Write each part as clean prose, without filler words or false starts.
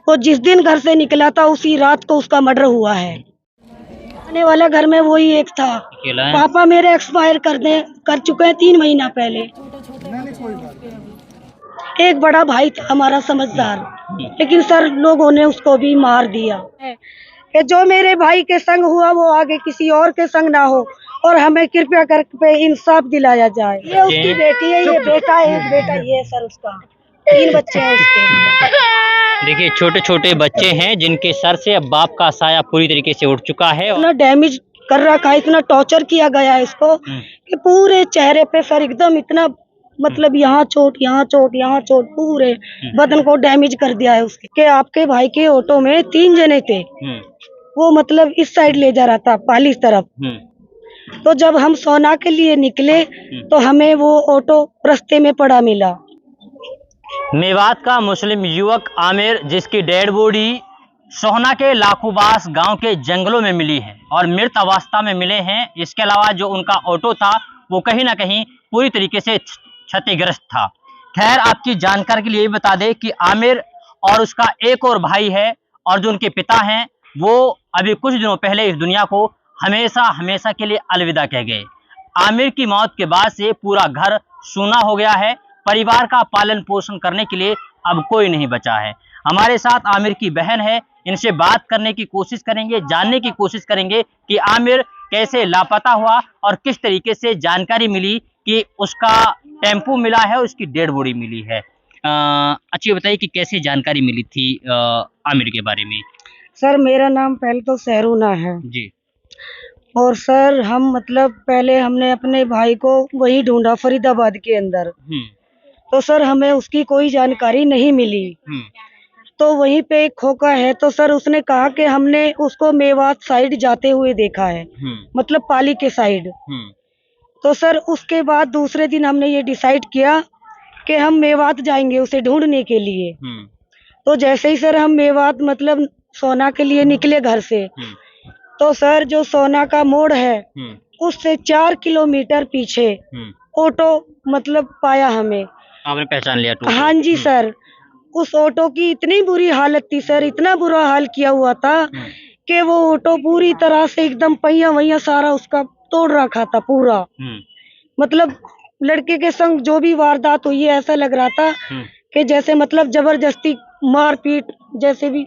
वो जिस दिन घर से निकला था उसी रात को उसका मर्डर हुआ है। आने वाले घर में वही एक था। पापा मेरे एक्सपायर कर चुके हैं 3 महीना पहले। एक बड़ा भाई था हमारा समझदार, लेकिन सर लोगों ने उसको भी मार दिया। कि जो मेरे भाई के संग हुआ वो आगे किसी और के संग ना हो और हमें कृपया करके इंसाफ दिलाया जाए। ये उसकी बेटी है, ये बेटा है, एक बेटा ये है सर उसका। 3 बच्चे हैं उसके। देखिए छोटे छोटे बच्चे हैं जिनके सर से अब बाप का साया पूरी तरीके से उठ चुका है। इतना डैमेज कर रखा है, इतना टॉर्चर किया गया है इसको कि पूरे चेहरे पे सर एकदम इतना मतलब यहाँ चोट यहाँ चोट यहाँ चोट, पूरे बदन को डैमेज कर दिया है उसके। कि आपके भाई के ऑटो में 3 जने थे, वो मतलब इस साइड ले जा रहा था पालिस तरफ। तो जब हम सोना के लिए निकले तो हमें वो ऑटो रास्ते में पड़ा मिला। मेवात का मुस्लिम युवक आमिर, जिसकी डेड बॉडी सोहना के लाखूबास गांव के जंगलों में मिली है और मृत अवस्था में मिले हैं। इसके अलावा जो उनका ऑटो था वो कहीं ना कहीं पूरी तरीके से क्षतिग्रस्त था। खैर, आपकी जानकारी के लिए ये बता दें कि आमिर और उसका एक और भाई है और जो उनके पिता हैं वो अभी कुछ दिनों पहले इस दुनिया को हमेशा हमेशा के लिए अलविदा कह गए। आमिर की मौत के बाद से पूरा घर सूना हो गया है। परिवार का पालन पोषण करने के लिए अब कोई नहीं बचा है। हमारे साथ आमिर की बहन है, इनसे बात करने की कोशिश करेंगे, जानने की कोशिश करेंगे कि आमिर कैसे लापता हुआ और किस तरीके से जानकारी मिली कि उसका टेम्पो मिला है, उसकी डेड बॉडी मिली है। अच्छी बताइए कि कैसे जानकारी मिली थी आमिर के बारे में। सर मेरा नाम पहले तो सहरूना है जी। और सर हम मतलब पहले हमने अपने भाई को वही ढूंढा फरीदाबाद के अंदर। तो सर हमें उसकी कोई जानकारी नहीं मिली। तो वहीं पे एक खोका है, तो सर उसने कहा कि हमने उसको मेवात साइड जाते हुए देखा है, मतलब पाली के साइड। तो सर उसके बाद दूसरे दिन हमने ये डिसाइड किया कि हम मेवात जाएंगे उसे ढूंढने के लिए। तो जैसे ही सर हम मेवात मतलब सोना के लिए निकले घर से, तो सर जो सोना का मोड़ है उससे 4 किलोमीटर पीछे ऑटो मतलब पाया हमें। आपने पहचान लिया तो? हाँ जी सर, उस ऑटो की इतनी बुरी हालत थी सर, इतना बुरा हाल किया हुआ था कि वो ऑटो पूरी तरह से एकदम पहिया वहिया सारा उसका तोड़ रखा था पूरा। मतलब लड़के के संग जो भी वारदात हुई है ऐसा लग रहा था कि जैसे मतलब जबरदस्ती मारपीट जैसे भी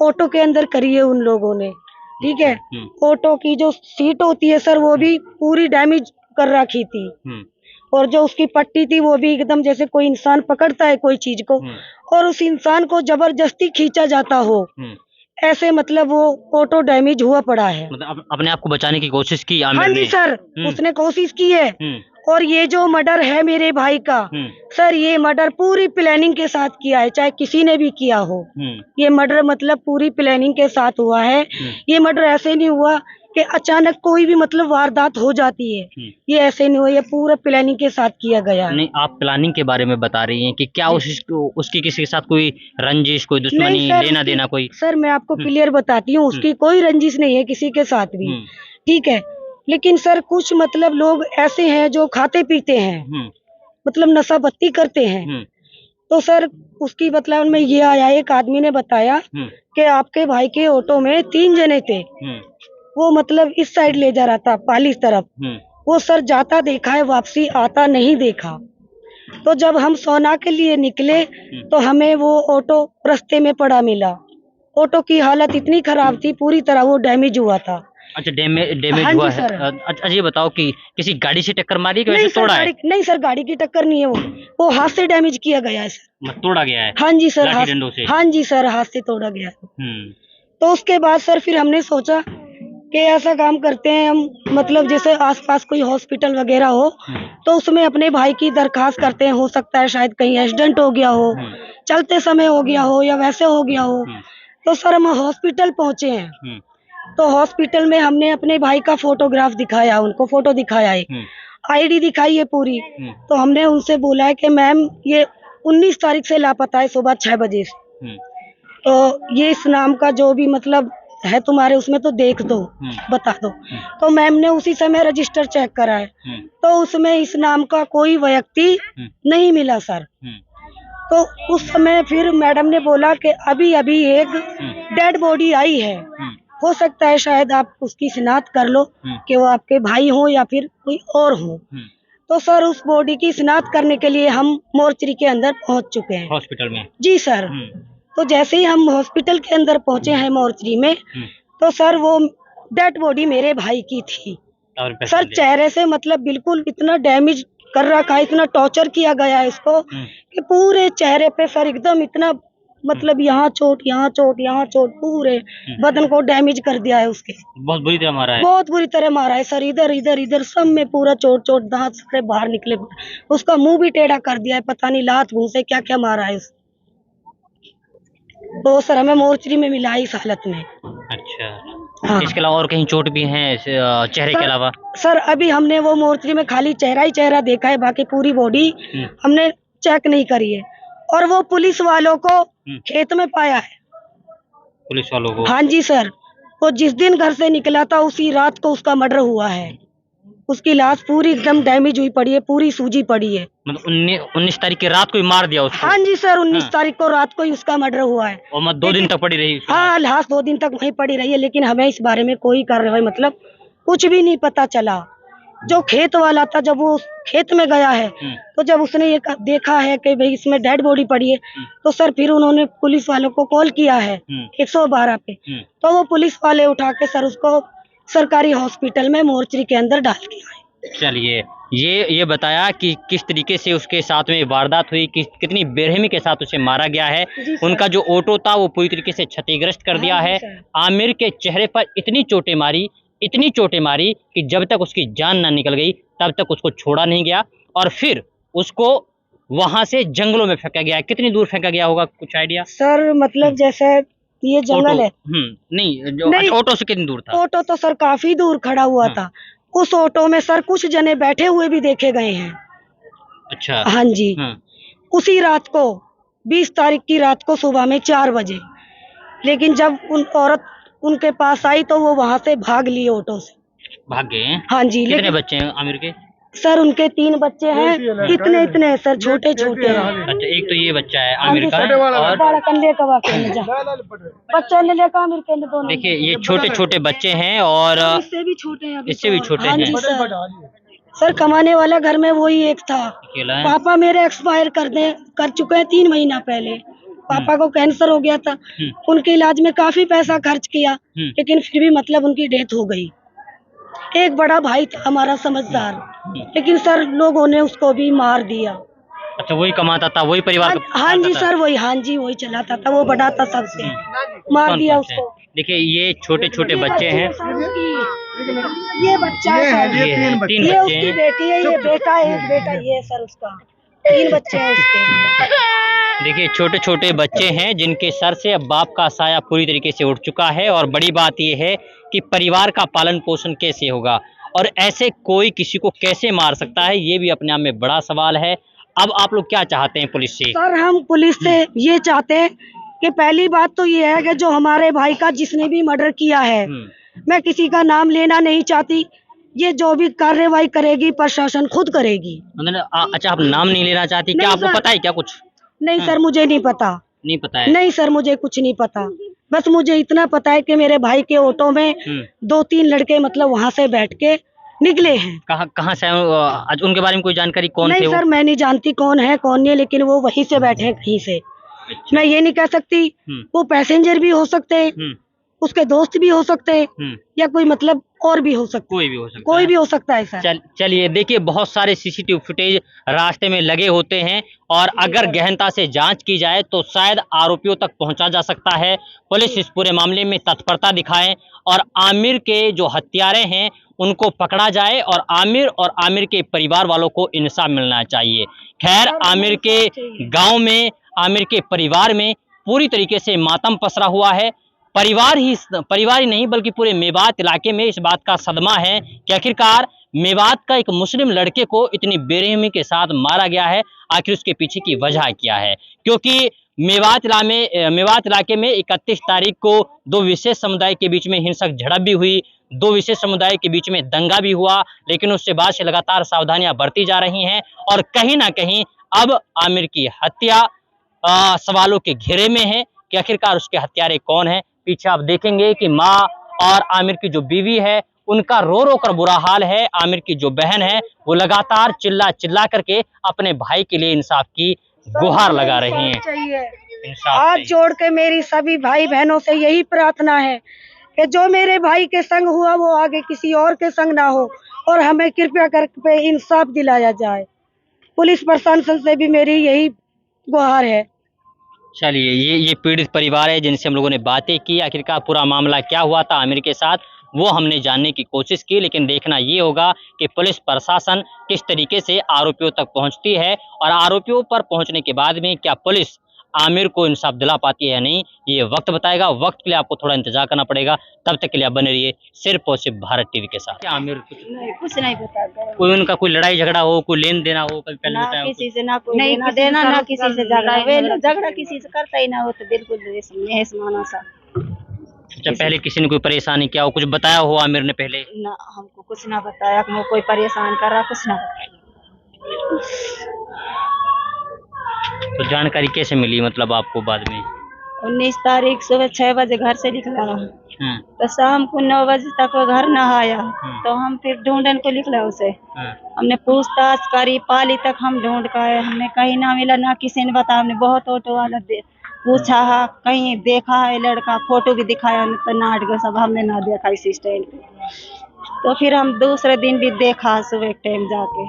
ऑटो के अंदर करी है उन लोगों ने। ठीक है, ऑटो की जो सीट होती है सर वो भी पूरी डैमेज कर रखी थी और जो उसकी पट्टी थी वो भी एकदम जैसे कोई इंसान पकड़ता है कोई चीज को और उस इंसान को जबरदस्ती खींचा जाता हो, ऐसे मतलब वो ऑटो डैमेज हुआ पड़ा है। मतलब अपने आप को बचाने की कोशिश की आमिर ने? हाँ जी सर, उसने कोशिश की है। और ये जो मर्डर है मेरे भाई का सर, ये मर्डर पूरी प्लानिंग के साथ किया है, चाहे किसी ने भी किया हो। ये मर्डर मतलब पूरी प्लानिंग के साथ हुआ है। ये मर्डर ऐसे नहीं हुआ कि अचानक कोई भी मतलब वारदात हो जाती है, ये ऐसे नहीं हुआ, ये पूरा प्लानिंग के साथ किया गया है। नहीं, आप प्लानिंग के बारे में बता रही हैं कि क्या उसकी किसी के साथ कोई रंजिश, कोई दुश्मनी, लेना देना कोई? सर मैं आपको क्लियर बताती हूँ, उसकी कोई रंजिश नहीं है किसी के साथ भी। ठीक है, लेकिन सर कुछ मतलब लोग ऐसे हैं जो खाते पीते हैं, मतलब नशा बत्ती करते हैं। तो सर उसकी मतलब में ये आया, एक आदमी ने बताया कि आपके भाई के ऑटो में 3 जने थे, वो मतलब इस साइड ले जा रहा था पालिस तरफ। वो सर जाता देखा है, वापसी आता नहीं देखा। तो जब हम सोना के लिए निकले तो हमें वो ऑटो रास्ते में पड़ा मिला। ऑटो की हालत इतनी खराब थी, पूरी तरह वो डैमेज हुआ था। अच्छा, डैमेज हाँ हुआ जी है। सर। अच्छा ये बताओ कि किसी गाड़ी से टक्कर मारी कि वैसे तोड़ा है? नहीं सर, गाड़ी की टक्कर नहीं है, वो हाथ से डैमेज किया गया है सर। तोड़ा गया है? हाँ जी सर, लाठी डंडों से? हाँ जी सर, हाथ से तोड़ा गया है। तो उसके बाद सर फिर हमने सोचा कि ऐसा काम करते हैं हम, मतलब जैसे आसपास कोई हॉस्पिटल वगैरह हो तो उसमें अपने भाई की दरखास्त करते हैं। हो सकता है शायद कहीं एक्सीडेंट हो गया हो, चलते समय हो गया हो या वैसे हो गया हो। तो सर हम हॉस्पिटल पहुंचे हैं, तो हॉस्पिटल में हमने अपने भाई का फोटोग्राफ दिखाया, उनको फोटो दिखाया, एक आईडी दिखाई है पूरी। तो हमने उनसे बोला है कि मैम ये 19 तारीख से लापता है सुबह 6 बजे से। तो ये इस नाम का जो भी मतलब है तुम्हारे उसमें तो देख दो, बता दो। तो मैम ने उसी समय रजिस्टर चेक कराए, तो उसमें इस नाम का कोई व्यक्ति नहीं मिला सर। तो उस समय फिर मैडम ने बोला कि अभी अभी एक डेड बॉडी आई है, हो सकता है शायद आप उसकी शिनाख्त कर लो कि वो आपके भाई हो या फिर कोई और हो। तो सर उस बॉडी की शिनाख्त करने के लिए हम मोर्चरी के अंदर पहुंच चुके हैं हॉस्पिटल में। जी सर। तो जैसे ही हम हॉस्पिटल के अंदर पहुंचे हैं मोर्चरी में, तो सर वो डेड बॉडी मेरे भाई की थी सर। चेहरे से मतलब बिल्कुल इतना डैमेज कर रखा है, इतना टॉर्चर किया गया है इसको कि पूरे चेहरे पे सर एकदम इतना मतलब यहाँ चोट यहाँ चोट यहाँ चोट, पूरे बदन को डैमेज कर दिया है उसके। बहुत बुरी तरह मारा है। बहुत बुरी तरह मारा है सर, इधर इधर इधर सब में पूरा चोट चोट, दांत सारे बाहर निकले, उसका मुंह भी टेढ़ा कर दिया है, पता नहीं लात घूंसे क्या क्या मारा है उसने। तो सर हमें मोर्चरी में मिला इस हालत में। अच्छा। हाँ। इसके अलावा और कहीं चोट भी है चेहरे के अलावा? सर अभी हमने वो मोर्चरी में खाली चेहरा ही चेहरा देखा है, बाकी पूरी बॉडी हमने चेक नहीं करी है। और वो पुलिस वालों को खेत में पाया है। पुलिस वालों को? हाँ जी सर, वो जिस दिन घर से निकला था उसी रात को उसका मर्डर हुआ है। उसकी लाश पूरी एकदम डैमेज हुई पड़ी है, पूरी सूजी पड़ी है। मतलब 19 तारीख की रात को ही मार दिया उसको? हाँ जी सर, 19 तारीख को रात को ही उसका मर्डर हुआ है। और मतलब 2 दिन तक पड़ी रही? हाँ, लाश 2 दिन तक वहीं पड़ी रही है, लेकिन हमें इस बारे में कोई कार्रवाई मतलब कुछ भी नहीं पता चला। जो खेत वाला था जब वो खेत में गया है, तो जब उसने ये देखा है कि भाई इसमें डेड बॉडी पड़ी है, तो सर फिर उन्होंने पुलिस वालों को कॉल किया है 112 पे। तो वो पुलिस वाले उठा के सर उसको सरकारी हॉस्पिटल में मोर्चरी के अंदर डाल के आए। चलिए, ये बताया कि किस तरीके से उसके साथ में वारदात हुई, कितनी बेरहमी के साथ उसे मारा गया है। उनका जो ऑटो था वो पूरी तरीके से क्षतिग्रस्त कर दिया है। आमिर के चेहरे पर इतनी चोटें मारी कि जब तक उसकी जान ना निकल गई तब तक उसको छोड़ा नहीं गया, और फिर उसको वहां से जंगलों में फेंका गया। कितनी दूर फेंका गया होगा, कुछ आइडिया? सर मतलब जैसे ये जंगल है। नहीं, जो ऑटो से कितनी दूर था? ऑटो तो सर काफी दूर खड़ा हुआ था। उस ऑटो में सर कुछ जने बैठे हुए भी देखे गए हैं। अच्छा। हाँ जी। उसी रात को 20 तारीख की रात को सुबह में 4 बजे, लेकिन जब उन औरत उनके पास आई तो वो वहां से भाग लिए, ऑटो से भाग गए। हाँ जी। कितने बच्चे हैं आमिर के? सर उनके 3 बच्चे हैं, इतने सर छोटे छोटे हैं। अच्छा, एक तो ये बच्चा है आमिर का, और बच्चा देखिए ये छोटे छोटे बच्चे हैं, और इससे भी छोटे हैं, इससे भी छोटे हैं। सर कमाने वाला घर में वही एक था। पापा मेरे एक्सपायर कर चुके हैं 3 महीना पहले। पापा को कैंसर हो गया था, उनके इलाज में काफी पैसा खर्च किया, लेकिन फिर भी मतलब उनकी डेथ हो गई। एक बड़ा भाई था हमारा समझदार, लेकिन सर लोगों ने उसको भी मार दिया। अच्छा, वही कमाता था, वही परिवार? हाँ जी सर, वही, हाँ जी वही चलाता था, वो बड़ा था सबसे, मार दिया उसको। देखिए ये छोटे छोटे बच्चे हैं। ये बच्चा है, ये उसकी बेटी है, ये बेटा है, एक बेटा ये सर उसका, 3 बच्चे हैं उसके। देखिए छोटे छोटे बच्चे हैं जिनके सर से अब बाप का साया पूरी तरीके से उठ चुका है, और बड़ी बात यह है कि परिवार का पालन पोषण कैसे होगा, और ऐसे कोई किसी को कैसे मार सकता है, ये भी अपने आप में बड़ा सवाल है। अब आप लोग क्या चाहते हैं पुलिस से? सर हम पुलिस से ये चाहते हैं कि पहली बात तो ये है कि जो हमारे भाई का जिसने भी मर्डर किया है, मैं किसी का नाम लेना नहीं चाहती, ये जो भी कार्रवाई करेगी प्रशासन खुद करेगी। अच्छा, आप नाम नहीं लेना चाहती? क्या आपको पता है क्या कुछ? नहीं सर, मुझे नहीं पता। नहीं पता है? नहीं सर, मुझे कुछ नहीं पता। बस मुझे इतना पता है कि मेरे भाई के ऑटो में 2-3 लड़के मतलब वहाँ से बैठ के निकले हैं। कहाँ से? उनके बारे में कोई जानकारी? कौन थे? नहीं सर, मैं नहीं जानती कौन है कौन नहीं, लेकिन वो वहीं से बैठे हैं कहीं से। अच्छा। मैं ये नहीं कह सकती, वो पैसेंजर भी हो सकते हैं, उसके दोस्त भी हो सकते हैं, या कोई मतलब और भी हो सकता है, कोई भी हो सकता है सर। चलिए देखिए, बहुत सारे सीसीटीवी फुटेज रास्ते में लगे होते हैं, और अगर गहनता से जांच की जाए तो शायद आरोपियों तक पहुंचा जा सकता है। पुलिस इस पूरे मामले में तत्परता दिखाए, और आमिर के जो हत्यारे हैं उनको पकड़ा जाए, और आमिर के परिवार वालों को इंसाफ मिलना चाहिए। खैर, आमिर के गाँव में, आमिर के परिवार में पूरी तरीके से मातम पसरा हुआ है। परिवार ही नहीं बल्कि पूरे मेवात इलाके में इस बात का सदमा है कि आखिरकार मेवात का एक मुस्लिम लड़के को इतनी बेरहमी के साथ मारा गया है। आखिर उसके पीछे की वजह क्या है? क्योंकि मेवात इलाके में 31 तारीख को दो विशेष समुदाय के बीच में हिंसक झड़प भी हुई, दो विशेष समुदाय के बीच में दंगा भी हुआ, लेकिन उसके बाद से लगातार सावधानियां बरती जा रही हैं और कहीं ना कहीं अब आमिर की हत्या सवालों के घेरे में है कि आखिरकार उसके हत्यारे कौन है। पीछे आप देखेंगे कि माँ और आमिर की जो बीवी है उनका रो रो कर बुरा हाल है। आमिर की जो बहन है वो लगातार चिल्ला चिल्ला करके अपने भाई के लिए इंसाफ की गुहार लगा रही हैं। हाथ जोड़ के मेरी सभी भाई बहनों से यही प्रार्थना है कि जो मेरे भाई के संग हुआ वो आगे किसी और के संग ना हो और हमें कृपया करके इंसाफ दिलाया जाए। पुलिस प्रशासन से भी मेरी यही गुहार है। चलिए, ये पीड़ित परिवार है जिनसे हम लोगों ने बातें की। आखिरकार पूरा मामला क्या हुआ था आमिर के साथ वो हमने जानने की कोशिश की, लेकिन देखना ये होगा कि पुलिस प्रशासन किस तरीके से आरोपियों तक पहुंचती है और आरोपियों पर पहुंचने के बाद में क्या पुलिस आमिर को इंसाफ दिला पाती है या नहीं, ये वक्त बताएगा। वक्त के लिए आपको थोड़ा इंतजार करना पड़ेगा। तब तक के लिए आप बने रहिए सिर्फ और सिर्फ भारत टीवी के साथ। क्या आमिर कुछ नहीं पता, कोई उनका कोई लड़ाई झगड़ा हो, कोई लेन देना हो, कभी पहले ना बताया किसी से ना कोई लेना देना, ना किसी से झगड़ा किसी से करता ही ना हो, तो बिल्कुल माना सा। जब पहले किसी ने कोई परेशानी क्या हो, कुछ बताया हो आमिर ने पहले? ना, हमको कुछ ना बताया कि वो कोई परेशान कर रहा, कुछ ना बताया। तो जानकारी कैसे मिली मतलब आपको बाद में? 19 तारीख सुबह 6 बजे घर से निकला, तो शाम को 9 बजे तक वो घर न आया, तो हम फिर ढूंढने को निकला उसे। हमने पूछताछ करी, पाली तक हम ढूंढ कर हमने कहीं ना मिला, ना किसी ने बताया। हमने बहुत ऑटो वाला पूछा है, कहीं देखा है लड़का, फोटो भी दिखाया, तो नाटक सब हमने ना देखा इस स्टैंड पे। तो फिर हम दूसरे दिन भी देखा सुबह टाइम जाके,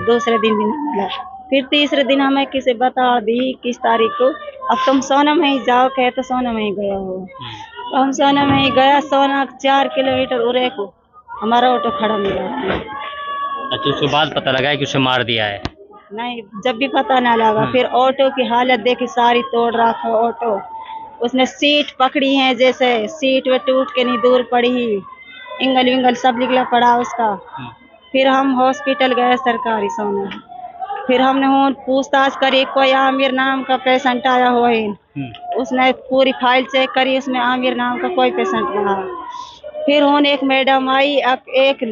दूसरे दिन भी ना मिला। फिर तीसरे दिन हमें किसी बता दी किस तारीख को, अब तुम सोना में ही जाओ, कहे तो सोना में ही गया हो। तो हम सोना में ही गया, सोना 4 किलोमीटर उरे को हमारा ऑटो खड़ा मिला। अच्छा, उसके बाद पता लगा है कि उसे मार दिया है? नहीं, जब भी पता ना लगा। फिर ऑटो की हालत देखी, सारी तोड़ रखा ऑटो। उसने सीट पकड़ी है, जैसे सीट वे टूट के नहीं दूर पड़ी ही, इंगल विंगल सब निकला पड़ा उसका। फिर हम हॉस्पिटल गए सरकारी सोना। फिर हमने पूछताछ करी, कोई आमिर नाम का पेशेंट आया हुआ है, उसने पूरी फाइल चेक करी, उसमें आमिर नाम का कोई पेशेंट रहा। फिर एक मैडम आई, एक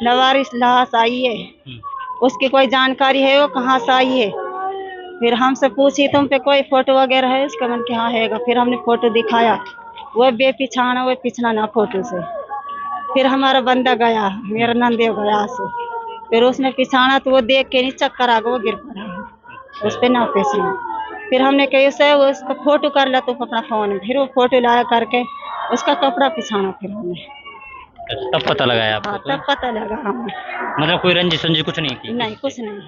लवारिस लाश आई है, उसकी कोई जानकारी है, वो कहाँ से आई है। फिर हमसे पूछी तुम पे कोई फोटो वगैरह है उसका? मन के हाँ हैगा। फिर हमने फोटो दिखाया, वो बेपिछाना, वो पिछना ना फोटो से। फिर हमारा बंदा गया, मेरा नंदेव गया से, फिर उसने पिछाना तो वो देख के नहीं चक्कर आ गया, वो गिर पड़ा, उस पे ना पिछना। फिर हमने कही उसे उसका फोटो कर ला तो अपना फोन में, फिर वो फोटो लाया करके उसका कपड़ा पिछाना। फिर हमने तब पता लगाया आपको? हाँ, तब पता लगा हमें। मतलब कोई रंजिश कुछ नहीं थी? नहीं, कुछ नहीं।